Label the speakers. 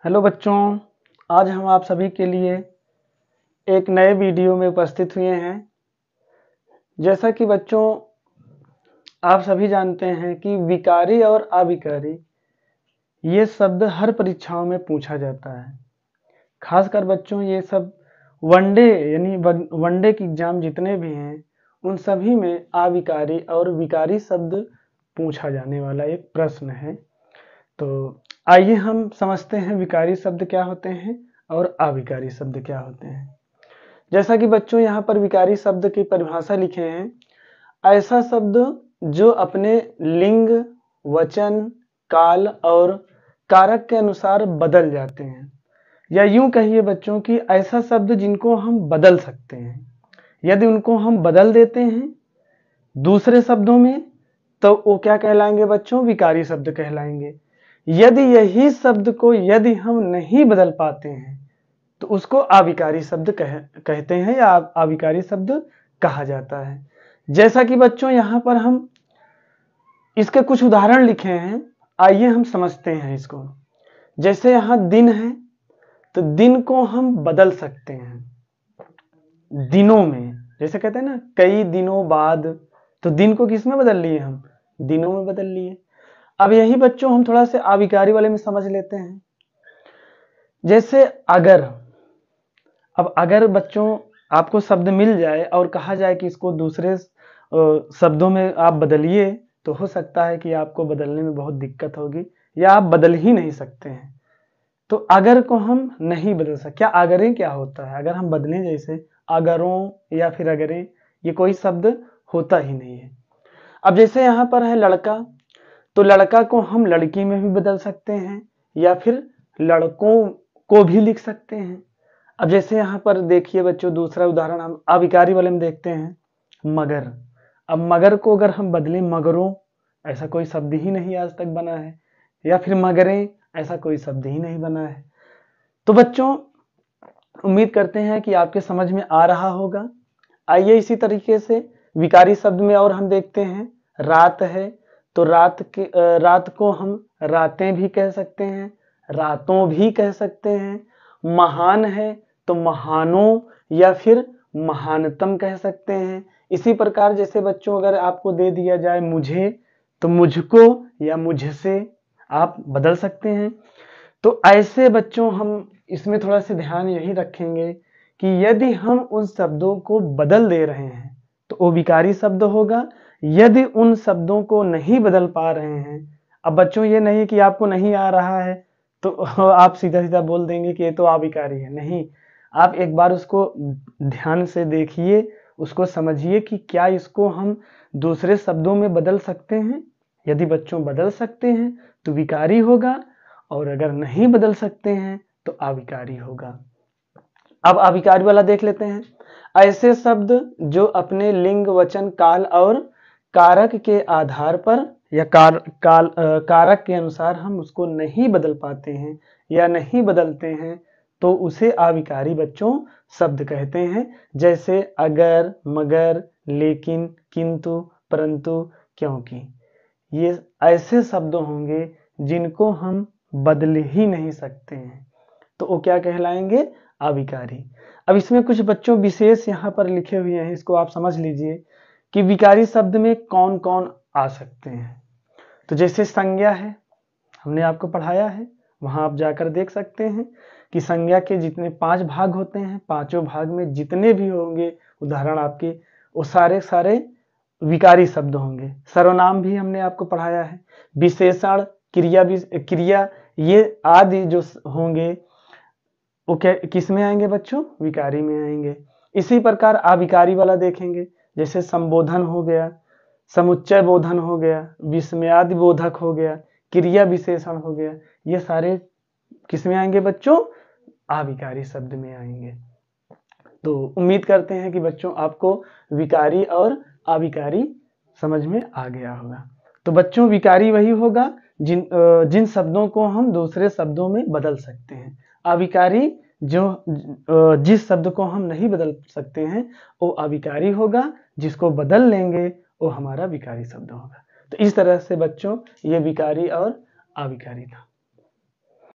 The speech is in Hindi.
Speaker 1: हेलो बच्चों, आज हम आप सभी के लिए एक नए वीडियो में उपस्थित हुए हैं। जैसा कि बच्चों आप सभी जानते हैं कि विकारी और अविकारी ये शब्द हर परीक्षाओं में पूछा जाता है। खासकर बच्चों ये सब वनडे यानी वनडे की एग्जाम जितने भी हैं उन सभी में अविकारी और विकारी शब्द पूछा जाने वाला एक प्रश्न है। तो आइए हम समझते हैं विकारी शब्द क्या होते हैं और अविकारी शब्द क्या होते हैं। जैसा कि बच्चों यहाँ पर विकारी शब्द की परिभाषा लिखे हैं, ऐसा शब्द जो अपने लिंग, वचन, काल और कारक के अनुसार बदल जाते हैं, या यूं कहिए बच्चों कि ऐसा शब्द जिनको हम बदल सकते हैं। यदि उनको हम बदल देते हैं दूसरे शब्दों में तो वो क्या कहलाएंगे बच्चों? विकारी शब्द कहलाएंगे। यदि यही शब्द को यदि हम नहीं बदल पाते हैं तो उसको अविकारी शब्द कहते हैं या अविकारी शब्द कहा जाता है। जैसा कि बच्चों यहाँ पर हम इसके कुछ उदाहरण लिखे हैं, आइए हम समझते हैं इसको। जैसे यहाँ दिन है तो दिन को हम बदल सकते हैं दिनों में। जैसे कहते हैं ना कई दिनों बाद, तो दिन को किस में बदल लिए? हम दिनों में बदल लिए। अब यही बच्चों हम थोड़ा से अविकारी वाले में समझ लेते हैं। जैसे अगर, अब अगर बच्चों आपको शब्द मिल जाए और कहा जाए कि इसको दूसरे शब्दों में आप बदलिए, तो हो सकता है कि आपको बदलने में बहुत दिक्कत होगी या आप बदल ही नहीं सकते हैं। तो अगर को हम नहीं बदल सकते। क्या अगरें क्या होता है? अगर हम बदलें, जैसे अगरों या फिर अगरें, ये कोई शब्द होता ही नहीं है। अब जैसे यहाँ पर है लड़का, तो लड़का को हम लड़की में भी बदल सकते हैं या फिर लड़कों को भी लिख सकते हैं। अब जैसे यहाँ पर देखिए बच्चों, दूसरा उदाहरण हम अविकारी वाले में देखते हैं, मगर। अब मगर को अगर हम बदलें मगरों, ऐसा कोई शब्द ही नहीं आज तक बना है, या फिर मगरें, ऐसा कोई शब्द ही नहीं बना है। तो बच्चों उम्मीद करते हैं कि आपके समझ में आ रहा होगा। आइए इसी तरीके से विकारी शब्द में और हम देखते हैं। रात है तो रात को हम रातें भी कह सकते हैं, रातों भी कह सकते हैं। महान है तो महानों या फिर महानतम कह सकते हैं। इसी प्रकार जैसे बच्चों अगर आपको दे दिया जाए मुझे, तो मुझको या मुझसे आप बदल सकते हैं। तो ऐसे बच्चों हम इसमें थोड़ा सा ध्यान यही रखेंगे कि यदि हम उन शब्दों को बदल दे रहे हैं तो वो विकारी शब्द होगा। यदि उन शब्दों को नहीं बदल पा रहे हैं, अब बच्चों ये नहीं कि आपको नहीं आ रहा है तो आप सीधा सीधा बोल देंगे कि ये तो अविकारी है। नहीं, आप एक बार उसको ध्यान से देखिए, उसको समझिए कि क्या इसको हम दूसरे शब्दों में बदल सकते हैं। यदि बच्चों बदल सकते हैं तो विकारी होगा, और अगर नहीं बदल सकते हैं तो अविकारी होगा। अब अविकारी वाला देख लेते हैं। ऐसे शब्द जो अपने लिंग, वचन, काल और कारक के आधार पर या कारक के अनुसार हम उसको नहीं बदल पाते हैं या नहीं बदलते हैं तो उसे अविकारी बच्चों शब्द कहते हैं। जैसे अगर, मगर, लेकिन, किंतु, परंतु, क्योंकि। ये ऐसे शब्द होंगे जिनको हम बदल ही नहीं सकते हैं, तो वो क्या कहलाएंगे? अविकारी। अब इसमें कुछ बच्चों विशेष यहाँ पर लिखे हुए हैं, इसको आप समझ लीजिए कि विकारी शब्द में कौन कौन आ सकते हैं। तो जैसे संज्ञा है, हमने आपको पढ़ाया है, वहां आप जाकर देख सकते हैं कि संज्ञा के जितने 5 भाग होते हैं, पांचों भाग में जितने भी होंगे उदाहरण आपके, वो सारे सारे विकारी शब्द होंगे। सर्वनाम भी हमने आपको पढ़ाया है। विशेषण, क्रिया, ये आदि जो होंगे वो क्या किस में आएंगे बच्चों? विकारी में आएंगे। इसी प्रकार अविकारी वाला देखेंगे, जैसे संबोधन हो गया, समुच्चय बोधन हो गया, विस्मयादि बोधक हो गया, क्रिया विशेषण हो गया, ये सारे किस में आएंगे बच्चों? अविकारी शब्द में आएंगे। तो उम्मीद करते हैं कि बच्चों आपको विकारी और अविकारी समझ में आ गया होगा। तो बच्चों विकारी वही होगा जिन शब्दों को हम दूसरे शब्दों में बदल सकते हैं। अविकारी जिस शब्द को हम नहीं बदल सकते हैं वो अविकारी होगा, जिसको बदल लेंगे वो हमारा विकारी शब्द होगा। तो इस तरह से बच्चों ये विकारी और अविकारी था।